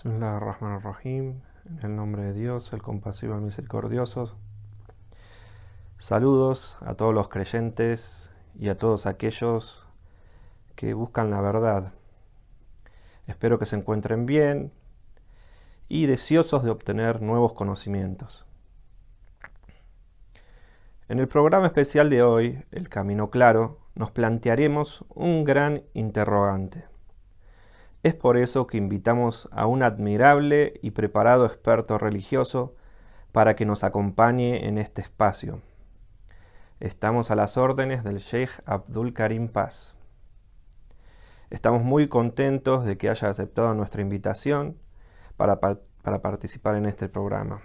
Bismillah ar-Rahman ar-Rahim, en el nombre de Dios, el compasivo y el misericordioso. Saludos a todos los creyentes y a todos aquellos que buscan la verdad. Espero que se encuentren bien y deseosos de obtener nuevos conocimientos. En el programa especial de hoy, El Camino Claro, nos plantearemos un gran interrogante. Es por eso que invitamos a un admirable y preparado experto religioso para que nos acompañe en este espacio. Estamos a las órdenes del Sheikh Abdul Karim Paz. Estamos muy contentos de que haya aceptado nuestra invitación para participar en este programa.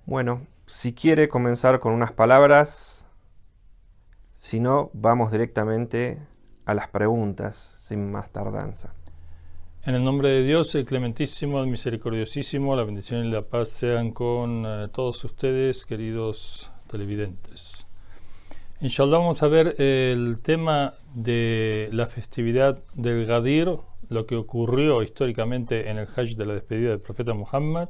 Bueno, si quiere comenzar con unas palabras, si no, vamos directamente a las preguntas, sin más tardanza. En el nombre de Dios, el clementísimo, el misericordiosísimo, la bendición y la paz sean con todos ustedes, queridos televidentes. Inshallah vamos a ver el tema de la festividad del Ghadir, lo que ocurrió históricamente en el Hajj de la despedida del profeta Muhammad,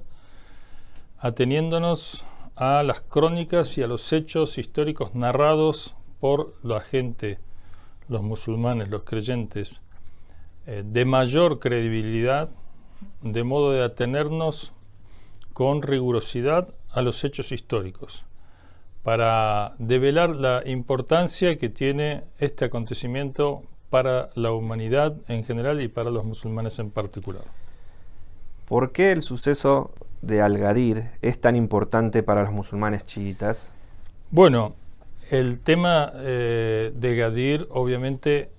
ateniéndonos a las crónicas y a los hechos históricos narrados por la gente, los musulmanes, los creyentes, de mayor credibilidad, de modo de atenernos con rigurosidad a los hechos históricos, para develar la importancia que tiene este acontecimiento para la humanidad en general y para los musulmanes en particular. ¿Por qué el suceso de Al-Ghadir es tan importante para los musulmanes chiitas? Bueno, el tema de Ghadir obviamente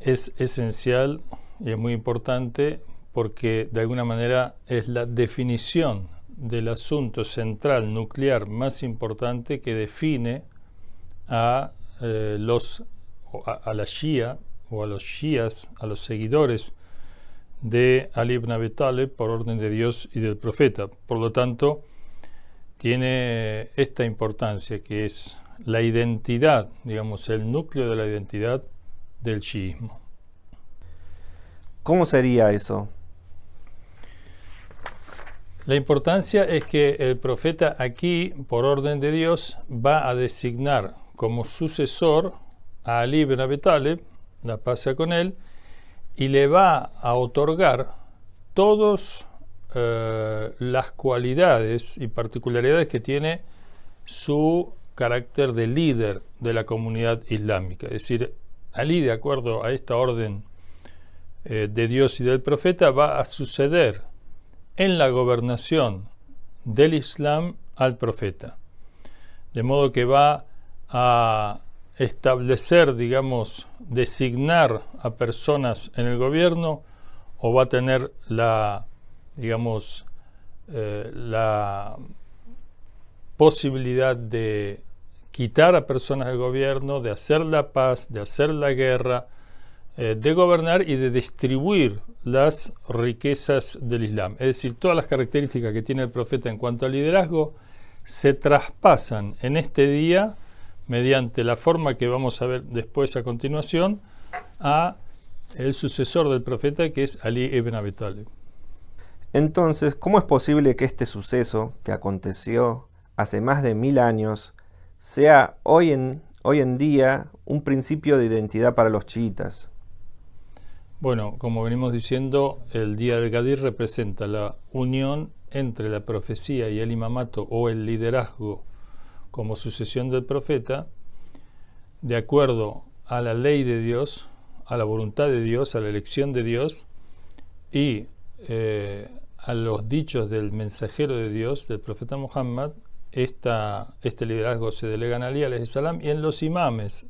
es esencial y es muy importante porque de alguna manera es la definición del asunto central, nuclear, más importante que define a la Shia o a los Shías, a los seguidores de Ali ibn Abi Talib por orden de Dios y del profeta. Por lo tanto, tiene esta importancia que es la identidad, digamos, el núcleo de la identidad del chiismo. ¿Cómo sería eso? La importancia es que el profeta aquí, por orden de Dios, va a designar como sucesor a Ali ibn Abi Talib, la paz sea con él, y le va a otorgar todas las cualidades y particularidades que tiene su carácter de líder de la comunidad islámica. Es decir, Ali, de acuerdo a esta orden de Dios y del profeta, va a suceder en la gobernación del Islam al profeta. De modo que va a establecer, digamos, designar a personas en el gobierno, o va a tener la posibilidad de quitar a personas del gobierno, de hacer la paz, de hacer la guerra, de gobernar y de distribuir las riquezas del Islam. Es decir, todas las características que tiene el profeta en cuanto al liderazgo se traspasan en este día mediante la forma que vamos a ver después a continuación a el sucesor del profeta, que es Ali ibn Abi Talib. Entonces, ¿cómo es posible que este suceso que aconteció hace más de 1000 años sea hoy en día un principio de identidad para los chiitas? Bueno, como venimos diciendo, el día del Ghadir representa la unión entre la profecía y el imamato o el liderazgo como sucesión del profeta, de acuerdo a la ley de Dios, a la voluntad de Dios, a la elección de Dios y a los dichos del mensajero de Dios, del profeta Muhammad. Este liderazgo se delega en Ali alayhi salam y en los imames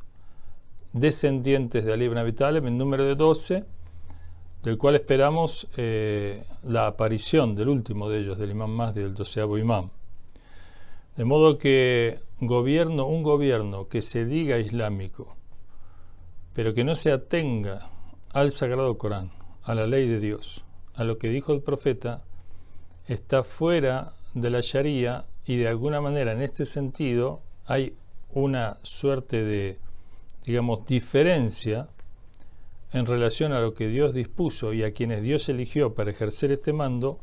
descendientes de Ali ibn Abi Talib, en número de 12, del cual esperamos la aparición del último de ellos, del imam Mahdi, del 12º imam. De modo que un gobierno que se diga islámico, pero que no se atenga al Sagrado Corán, a la ley de Dios, a lo que dijo el profeta, está fuera de la Sharia, y de alguna manera en este sentido hay una suerte de, digamos, diferencia en relación a lo que Dios dispuso y a quienes Dios eligió para ejercer este mando,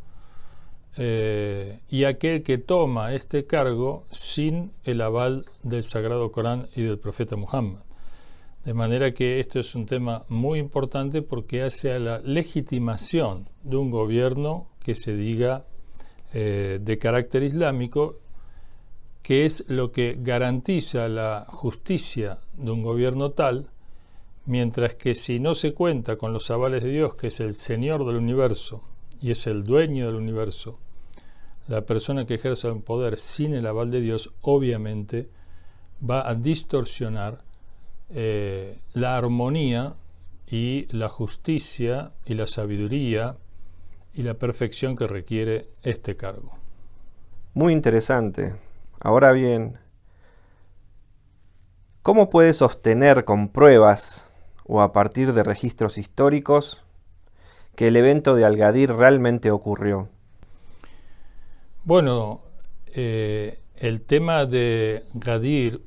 y aquel que toma este cargo sin el aval del Sagrado Corán y del profeta Muhammad. De manera que esto es un tema muy importante porque hace a la legitimación de un gobierno que se diga de carácter islámico, que es lo que garantiza la justicia de un gobierno tal, mientras que si no se cuenta con los avales de Dios, que es el Señor del universo y es el dueño del universo, la persona que ejerza el poder sin el aval de Dios, obviamente va a distorsionar la armonía y la justicia y la sabiduría y la perfección que requiere este cargo. Muy interesante. Ahora bien, ¿cómo puede sostener con pruebas o a partir de registros históricos que el evento de Al-Ghadir realmente ocurrió? Bueno, el tema de Ghadir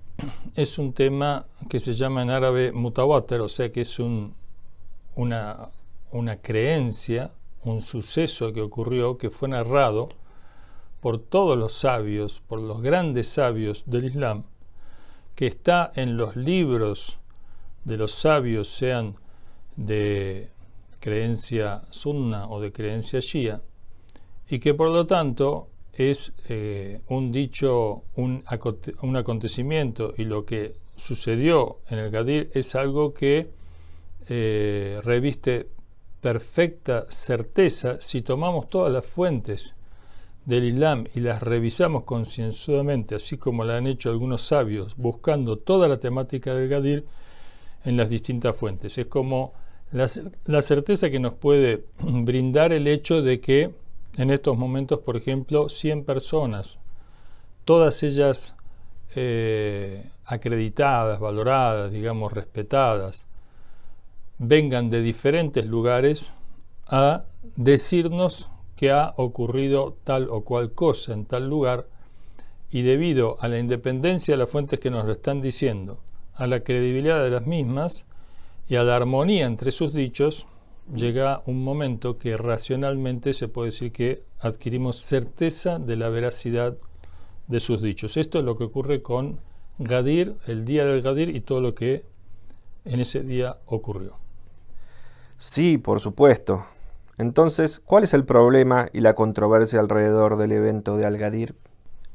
es un tema que se llama en árabe mutawatir, o sea que es una creencia, un suceso que ocurrió, que fue narrado por todos los sabios, por los grandes sabios del Islam, que está en los libros de los sabios, sean de creencia sunna o de creencia shia, y que por lo tanto es un dicho, un acontecimiento, y lo que sucedió en el Ghadir es algo que reviste perfecta certeza si tomamos todas las fuentes del Islam y las revisamos concienzudamente, así como la han hecho algunos sabios, buscando toda la temática del Ghadir en las distintas fuentes. Es como la certeza que nos puede brindar el hecho de que en estos momentos, por ejemplo, 100 personas, todas ellas acreditadas, valoradas, digamos, respetadas, vengan de diferentes lugares a decirnos que ha ocurrido tal o cual cosa en tal lugar, y debido a la independencia de las fuentes que nos lo están diciendo, a la credibilidad de las mismas y a la armonía entre sus dichos, llega un momento que racionalmente se puede decir que adquirimos certeza de la veracidad de sus dichos. Esto es lo que ocurre con Ghadir, el día del Ghadir y todo lo que en ese día ocurrió. Sí, por supuesto. Entonces, ¿cuál es el problema y la controversia alrededor del evento de Al-Ghadir?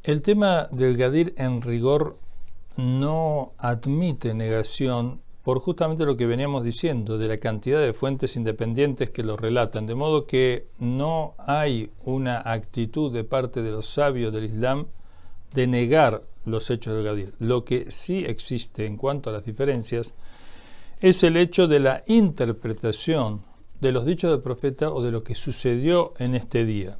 El tema del Ghadir en rigor no admite negación por justamente lo que veníamos diciendo, de la cantidad de fuentes independientes que lo relatan, de modo que no hay una actitud de parte de los sabios del Islam de negar los hechos del Ghadir. Lo que sí existe en cuanto a las diferencias es el hecho de la interpretación de los dichos del profeta o de lo que sucedió en este día.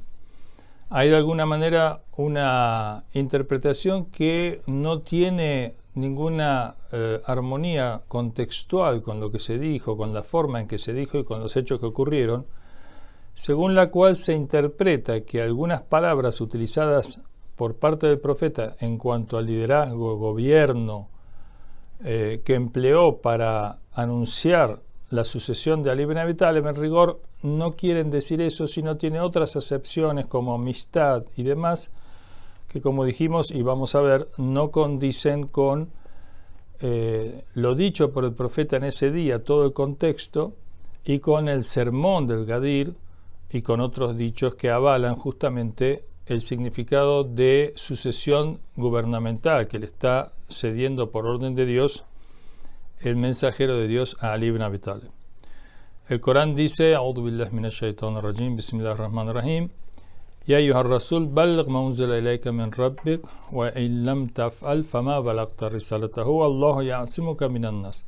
Hay de alguna manera una interpretación que no tiene ninguna armonía contextual con lo que se dijo, con la forma en que se dijo y con los hechos que ocurrieron, según la cual se interpreta que algunas palabras utilizadas por parte del profeta en cuanto al liderazgo, gobierno, que empleó para anunciar la sucesión de Ali ibn Abi Talib, en rigor no quieren decir eso, sino tiene otras acepciones como amistad y demás, que como dijimos y vamos a ver, no condicen con lo dicho por el profeta en ese día, todo el contexto, y con el sermón del Ghadir y con otros dichos que avalan justamente el significado de sucesión gubernamental que le está cediendo por orden de Dios el mensajero de Dios a Ali ibn Abi Talib. El Corán dice: A'udhu billahi minash shaitanir rajim, bismillahir rahmanir rahim. Ya ayyuhar rasul balligh ma unzila ilayka min rabbik wa in lam taf'al fama balaghta risalatahu Allahu ya'simuka minan nas.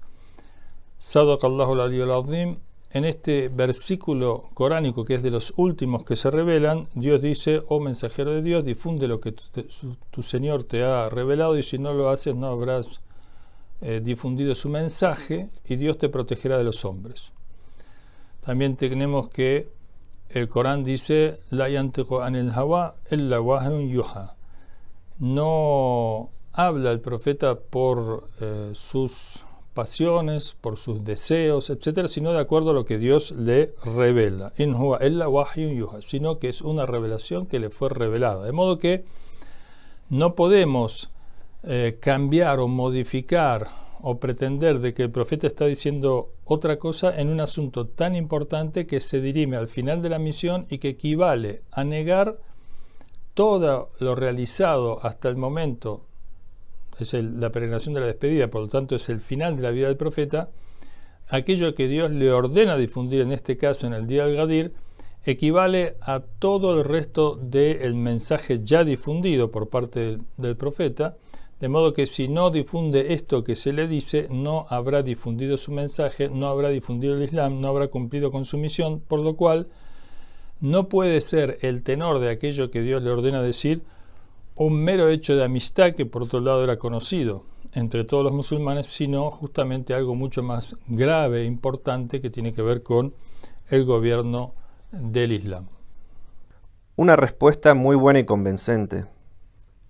Sadaqallahu al-aliyyul azim. En este versículo coránico, que es de los últimos que se revelan, Dios dice: oh mensajero de Dios, difunde lo que tu Señor te ha revelado, y si no lo haces no habrás difundido su mensaje, y Dios te protegerá de los hombres. También tenemos que el Corán dice: La yantiqu anil hawa illa wahyun yuha. No habla el profeta por sus pasiones, por sus deseos, etcétera, sino de acuerdo a lo que Dios le revela. In huwa illa wahyun yuha, sino que es una revelación que le fue revelada. De modo que no podemos cambiar o modificar o pretender de que el profeta está diciendo otra cosa en un asunto tan importante que se dirime al final de la misión y que equivale a negar todo lo realizado hasta el momento. Es la peregrinación de la despedida, por lo tanto es el final de la vida del profeta. Aquello que Dios le ordena difundir, en este caso en el día del Gadir, equivale a todo el resto del mensaje ya difundido por parte del profeta, de modo que si no difunde esto que se le dice, no habrá difundido su mensaje, no habrá difundido el Islam, no habrá cumplido con su misión, por lo cual no puede ser el tenor de aquello que Dios le ordena decir un mero hecho de amistad que por otro lado era conocido entre todos los musulmanes, sino justamente algo mucho más grave e importante que tiene que ver con el gobierno del Islam. Una respuesta muy buena y convincente.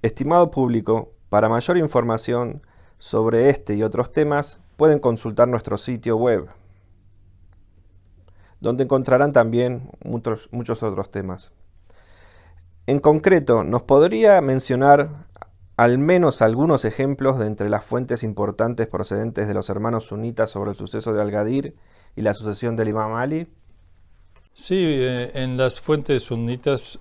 Estimado público, para mayor información sobre este y otros temas, pueden consultar nuestro sitio web, donde encontrarán también muchos otros temas. En concreto, ¿nos podría mencionar al menos algunos ejemplos de entre las fuentes importantes procedentes de los hermanos sunitas sobre el suceso de Al-Gadir y la sucesión del Imam Ali? Sí, en las fuentes sunitas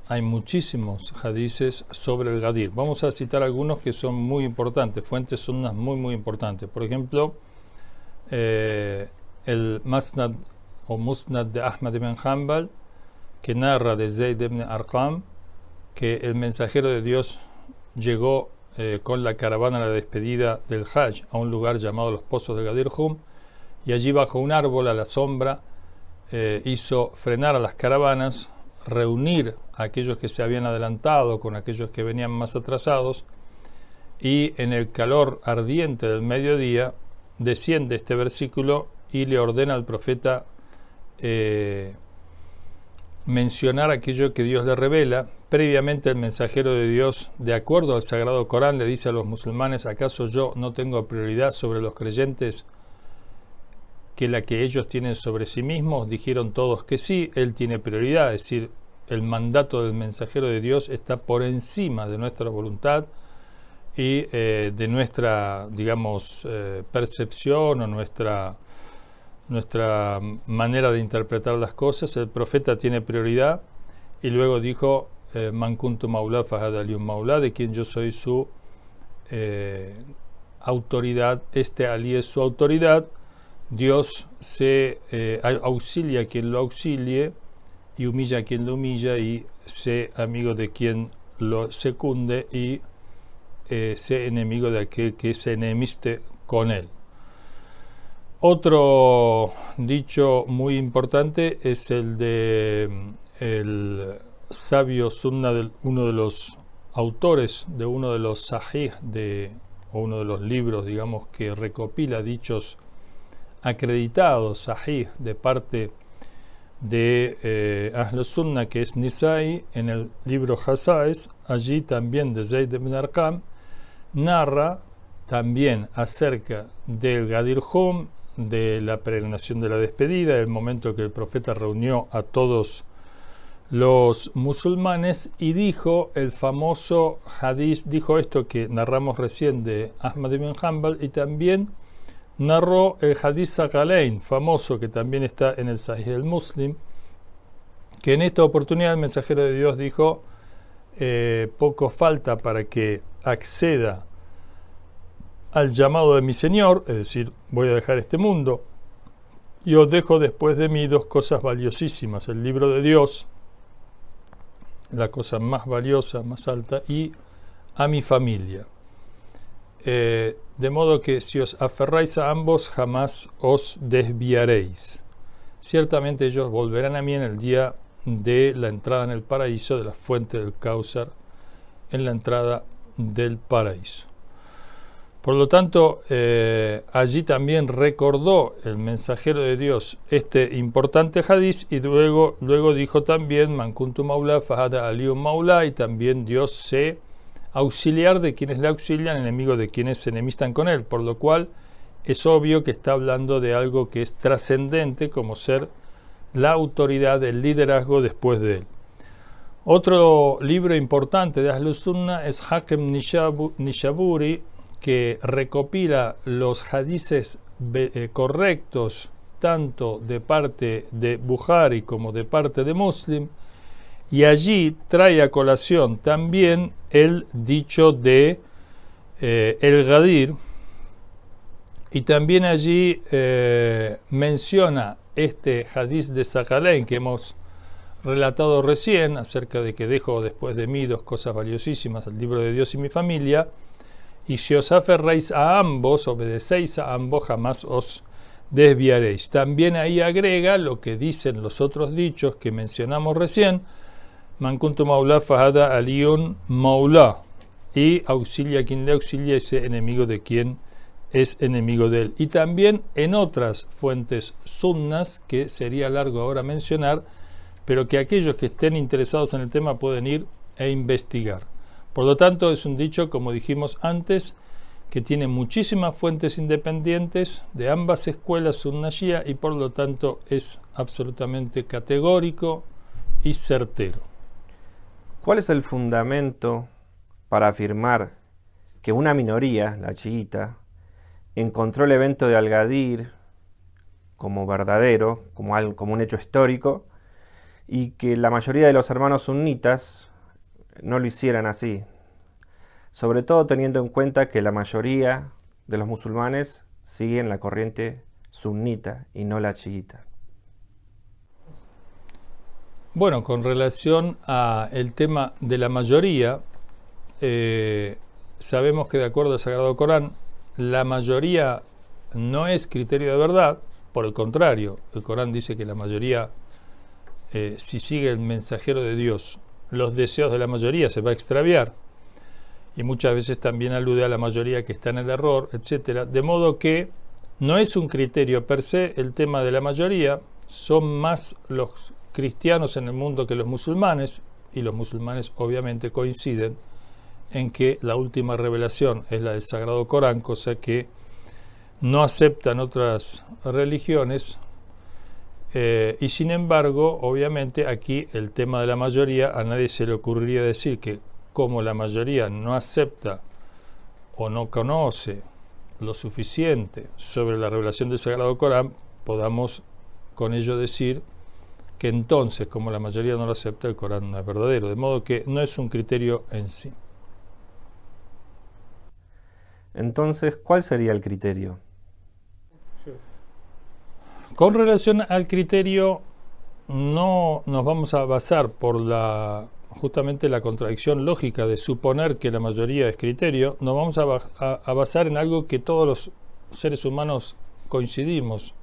hay muchísimos hadices sobre el Gadir. Vamos a citar algunos que son muy importantes, fuentes sunnas muy importantes. Por ejemplo, el Masnad o Musnad de Ahmad ibn Hanbal, que narra de Zayd ibn Arqam que el mensajero de Dios llegó con la caravana a la despedida del Hajj a un lugar llamado los Pozos de Gadir Hum, y allí bajo un árbol a la sombra hizo frenar a las caravanas, reunir a aquellos que se habían adelantado con aquellos que venían más atrasados, y en el calor ardiente del mediodía desciende este versículo y le ordena al profeta mencionar aquello que Dios le revela. Previamente el mensajero de Dios, de acuerdo al Sagrado Corán, le dice a los musulmanes: ¿acaso yo no tengo prioridad sobre los creyentes que la que ellos tienen sobre sí mismos? Dijeron todos que sí, él tiene prioridad, es decir, el mandato del mensajero de Dios está por encima de nuestra voluntad y de nuestra, digamos, percepción o nuestra manera de interpretar las cosas. El profeta tiene prioridad, y luego dijo: Man kuntu maula fahada li un maula, de quien yo soy su autoridad, este Ali es su autoridad. Dios se auxilia a quien lo auxilie y humilla a quien lo humilla, y sé amigo de quien lo secunde y sé enemigo de aquel que se enemiste con él. Otro dicho muy importante es el de el sabio sunna de uno de los autores de uno de los sahih o uno de los libros, digamos, que recopila dichos acreditados sahih de parte de Ahl Sunna, que es Nisai, en el libro Hasais. Allí también de Zayd ibn Arqam narra también acerca del Gadir Hum, de la peregrinación de la despedida, el momento que el profeta reunió a todos los musulmanes, y dijo el famoso hadith, dijo esto que narramos recién de Ahmad ibn Hanbal, y también narró el hadith Sakalain, famoso, que también está en el Sahih del Muslim, que en esta oportunidad el mensajero de Dios dijo: poco falta para que acceda al llamado de mi Señor, es decir, voy a dejar este mundo y os dejo después de mí dos cosas valiosísimas: el libro de Dios, la cosa más valiosa, más alta, y a mi familia. De modo que si os aferráis a ambos, jamás os desviaréis. Ciertamente ellos volverán a mí en el día de la entrada en el paraíso, de la fuente del Cáusar, en la entrada del paraíso. Por lo tanto, allí también recordó el mensajero de Dios este importante hadiz, y luego dijo también: Man kuntu maula fahada aliyun maula, y también Dios se auxiliar de quienes le auxilian, enemigo de quienes se enemistan con él, por lo cual es obvio que está hablando de algo que es trascendente, como ser la autoridad, el liderazgo después de él. Otro libro importante de Ahlus Sunnah es Hakem Nishaburi, que recopila los hadices correctos tanto de parte de Bukhari como de parte de Muslim, y allí trae a colación también el dicho de el Ghadir, y también allí menciona este hadiz de Sakalain que hemos relatado recién, acerca de que dejo después de mí dos cosas valiosísimas, el libro de Dios y mi familia, y si os aferráis a ambos, obedecéis a ambos, jamás os desviaréis. También ahí agrega lo que dicen los otros dichos que mencionamos recién, Man kuntu maulá fahada aliyun maulá, y auxilia a quien le auxilia, ese enemigo de quien es enemigo de él. Y también en otras fuentes sunnas, que sería largo ahora mencionar, pero que aquellos que estén interesados en el tema pueden ir e investigar. Por lo tanto, es un dicho, como dijimos antes, que tiene muchísimas fuentes independientes de ambas escuelas sunna shia, y por lo tanto es absolutamente categórico y certero. ¿Cuál es el fundamento para afirmar que una minoría, la chiita, encontró el evento de Al-Ghadir como verdadero, como un hecho histórico, y que la mayoría de los hermanos sunitas no lo hicieran así? Sobre todo teniendo en cuenta que la mayoría de los musulmanes siguen la corriente sunita y no la chiita. Bueno, con relación al tema de la mayoría, sabemos que de acuerdo al Sagrado Corán, la mayoría no es criterio de verdad. Por el contrario, el Corán dice que la mayoría, si sigue el mensajero de Dios, los deseos de la mayoría se va a extraviar, y muchas veces también alude a la mayoría que está en el error, etc. De modo que no es un criterio per se el tema de la mayoría, son más los cristianos en el mundo que los musulmanes, y los musulmanes obviamente coinciden en que la última revelación es la del Sagrado Corán, cosa que no aceptan otras religiones, y sin embargo, obviamente aquí el tema de la mayoría, a nadie se le ocurriría decir que como la mayoría no acepta o no conoce lo suficiente sobre la revelación del Sagrado Corán, podamos con ello decir que entonces, como la mayoría no lo acepta, el Corán no es verdadero, de modo que no es un criterio en sí. Entonces, ¿cuál sería el criterio? Con relación al criterio, no nos vamos a basar por justamente la contradicción lógica de suponer que la mayoría es criterio, nos vamos a basar en algo que todos los seres humanos coincidimos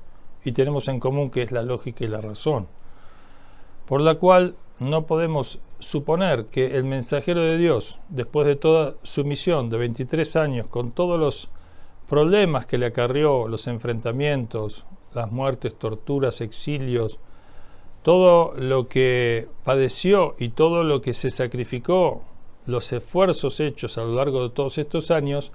y tenemos en común, que es la lógica y la razón, por la cual no podemos suponer que el mensajero de Dios, después de toda su misión de 23 años, con todos los problemas que le acarrió, los enfrentamientos, las muertes, torturas, exilios, todo lo que padeció y todo lo que se sacrificó, los esfuerzos hechos a lo largo de todos estos años,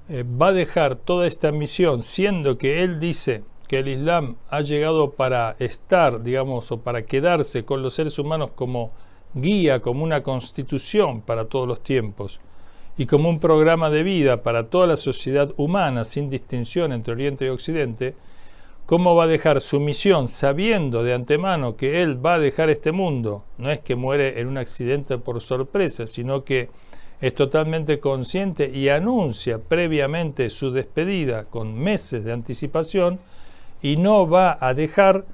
va a dejar toda esta misión, siendo que él dice que el Islam ha llegado para estar, digamos, o para quedarse con los seres humanos como guía, como una constitución para todos los tiempos y como un programa de vida para toda la sociedad humana, sin distinción entre Oriente y Occidente. ¿Cómo va a dejar su misión sabiendo de antemano que él va a dejar este mundo? No es que muere en un accidente por sorpresa, sino que es totalmente consciente y anuncia previamente su despedida con meses de anticipación, y no va a dejar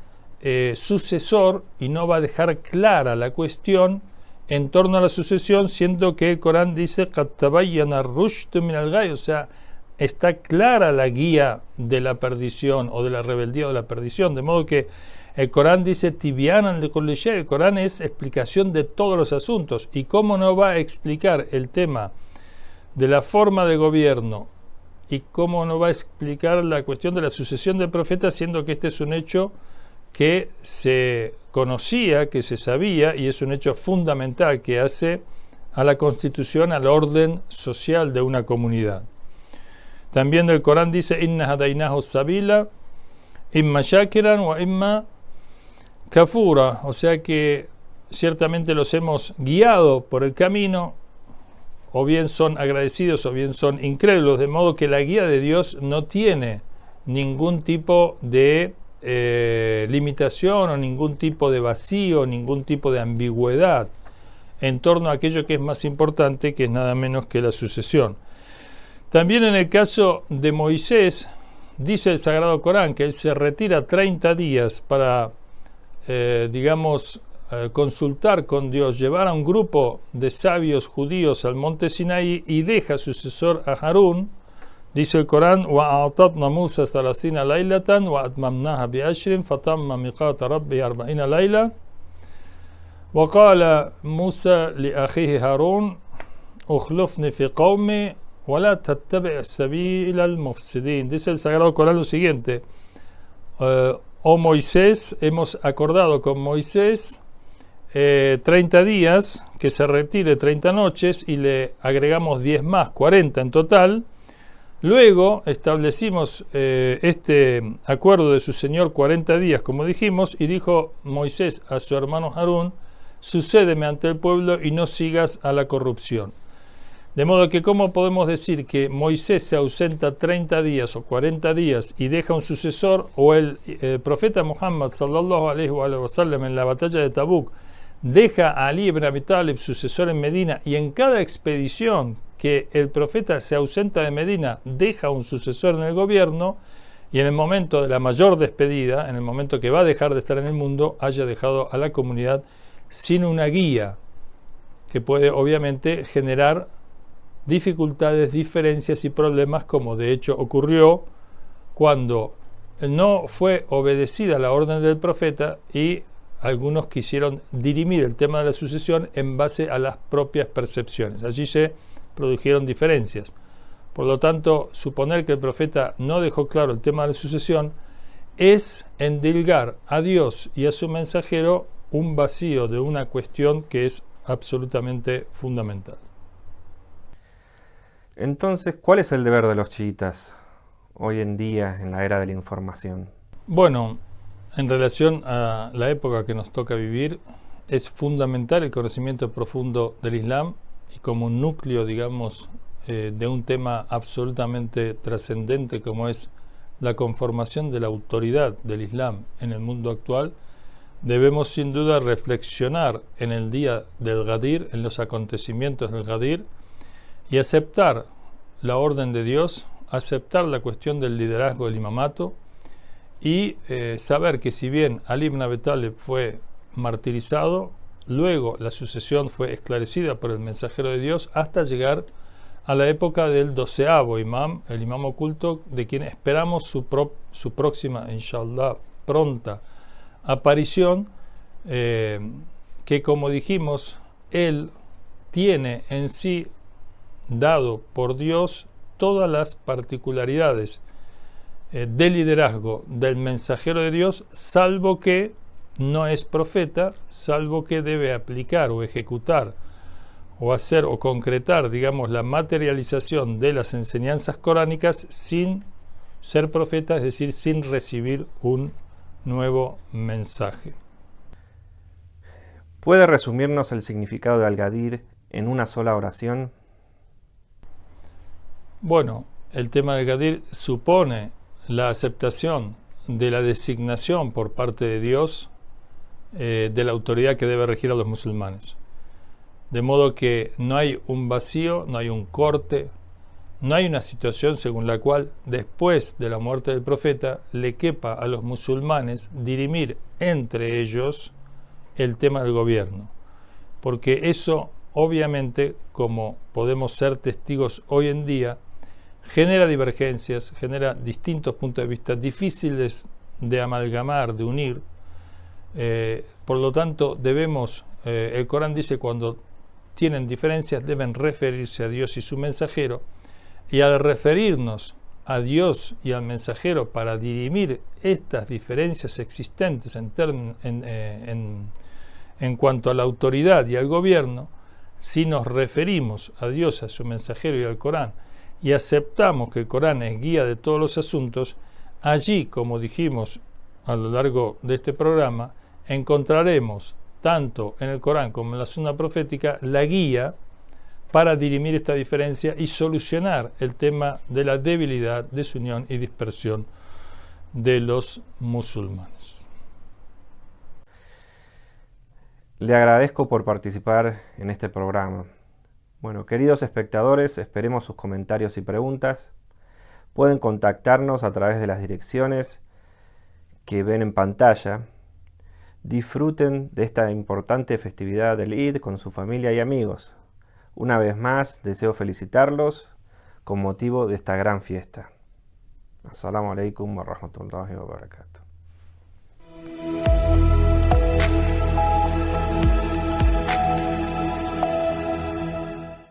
sucesor, y no va a dejar clara la cuestión en torno a la sucesión, siendo que el Corán dice "Qad tabayyana ar-rushd min al-ghayy", o sea, está clara la guía de la perdición o de la rebeldía o de la perdición, de modo que el Corán dice "Tibyanan li kulli shay", el Corán es explicación de todos los asuntos. ¿Y cómo no va a explicar el tema de la forma de gobierno? ¿Y cómo no va a explicar la cuestión de la sucesión del profeta, siendo que este es un hecho que se conocía, que se sabía, y es un hecho fundamental que hace a la constitución, al orden social de una comunidad? También el Corán dice: Inna hadainahu sabila, imma shakiran wa imma kafura. O sea que ciertamente los hemos guiado por el camino, o bien son agradecidos o bien son incrédulos, de modo que la guía de Dios no tiene ningún tipo de limitación o ningún tipo de vacío, ningún tipo de ambigüedad en torno a aquello que es más importante, que es nada menos que la sucesión. También en el caso de Moisés, dice el Sagrado Corán que él se retira 30 días para, consultar con Dios, llevar a un grupo de sabios judíos al monte Sinaí y deja sucesor a Harún. Dice el Corán: وَأَعْطَتْنَا مُوسَى 30 لَيْلَةً وَأَتْمَمْنَاهَا بِعَشْرٍ فَتَمَّ مِيقَاتُ رَبِّهِ 40 لَيْلَةً وَقَالَ مُوسَى لِأَخِيهِ هَارُونَ اخْلُفْنِي فِي قَوْمِي وَلَا تَتَّبِعْ سَبِيلَ الْمُفْسِدِينَ. Dice el Sagrado Corán lo siguiente: oh Moisés, hemos acordado con Moisés 30 días, que se retire 30 noches, y le agregamos 10 más, 40 en total. Luego establecimos este acuerdo de su señor 40 días, como dijimos, y dijo Moisés a su hermano Harún: sucédeme ante el pueblo y no sigas a la corrupción. De modo que, ¿cómo podemos decir que Moisés se ausenta 30 días o 40 días y deja un sucesor, o el profeta Muhammad sallallahu alaihi wa sallam en la batalla de Tabuk deja a Ali ibn Abi Talib sucesor en Medina, y en cada expedición que el profeta se ausenta de Medina deja un sucesor en el gobierno, y en el momento de la mayor despedida, en el momento que va a dejar de estar en el mundo, haya dejado a la comunidad sin una guía, que puede obviamente generar dificultades, diferencias y problemas, como de hecho ocurrió cuando no fue obedecida la orden del profeta y algunos quisieron dirimir el tema de la sucesión en base a las propias percepciones. Allí se produjeron diferencias. Por lo tanto, suponer que el profeta no dejó claro el tema de la sucesión es endilgar a Dios y a su mensajero un vacío de una cuestión que es absolutamente fundamental. Entonces, ¿cuál es el deber de los chiitas hoy en día en la era de la información? Bueno, en relación a la época que nos toca vivir, es fundamental el conocimiento profundo del Islam, y como un núcleo, digamos, de un tema absolutamente trascendente como es la conformación de la autoridad del Islam en el mundo actual, debemos sin duda reflexionar en el día del Ghadir, en los acontecimientos del Ghadir, y aceptar la orden de Dios, aceptar la cuestión del liderazgo del imamato, y saber que si bien Ali ibn Abi Talib fue martirizado, luego la sucesión fue esclarecida por el mensajero de Dios hasta llegar a la época del 12º imam, el imam oculto, de quien esperamos su próxima, inshallah, pronta aparición, que, como dijimos, él tiene en sí, dado por Dios, todas las particularidades del liderazgo del mensajero de Dios, salvo que no es profeta, salvo que debe aplicar o ejecutar o hacer o concretar, digamos, la materialización de las enseñanzas coránicas sin ser profeta, es decir, sin recibir un nuevo mensaje. ¿Puede resumirnos el significado de Al-Ghadir en una sola oración? Bueno, el tema del Ghadir supone la aceptación de la designación por parte de Dios de la autoridad que debe regir a los musulmanes. De modo que no hay un vacío, no hay un corte, no hay una situación según la cual después de la muerte del profeta le quepa a los musulmanes dirimir entre ellos el tema del gobierno. Porque eso, obviamente, como podemos ser testigos hoy en día, genera divergencias, genera distintos puntos de vista difíciles de amalgamar, de unir. Por lo tanto, debemos, el Corán dice, cuando tienen diferencias deben referirse a Dios y su mensajero, y al referirnos a Dios y al mensajero para dirimir estas diferencias existentes en cuanto a la autoridad y al gobierno, si nos referimos a Dios, a su mensajero y al Corán, y aceptamos que el Corán es guía de todos los asuntos, allí, como dijimos a lo largo de este programa, encontraremos tanto en el Corán como en la Sunna profética la guía para dirimir esta diferencia y solucionar el tema de la debilidad, desunión y dispersión de los musulmanes. Le agradezco por participar en este programa. Bueno, queridos espectadores, esperemos sus comentarios y preguntas. Pueden contactarnos a través de las direcciones que ven en pantalla. Disfruten de esta importante festividad del Eid con su familia y amigos. Una vez más, deseo felicitarlos con motivo de esta gran fiesta. Assalamu alaikum wa rahmatullahi wa barakatuh.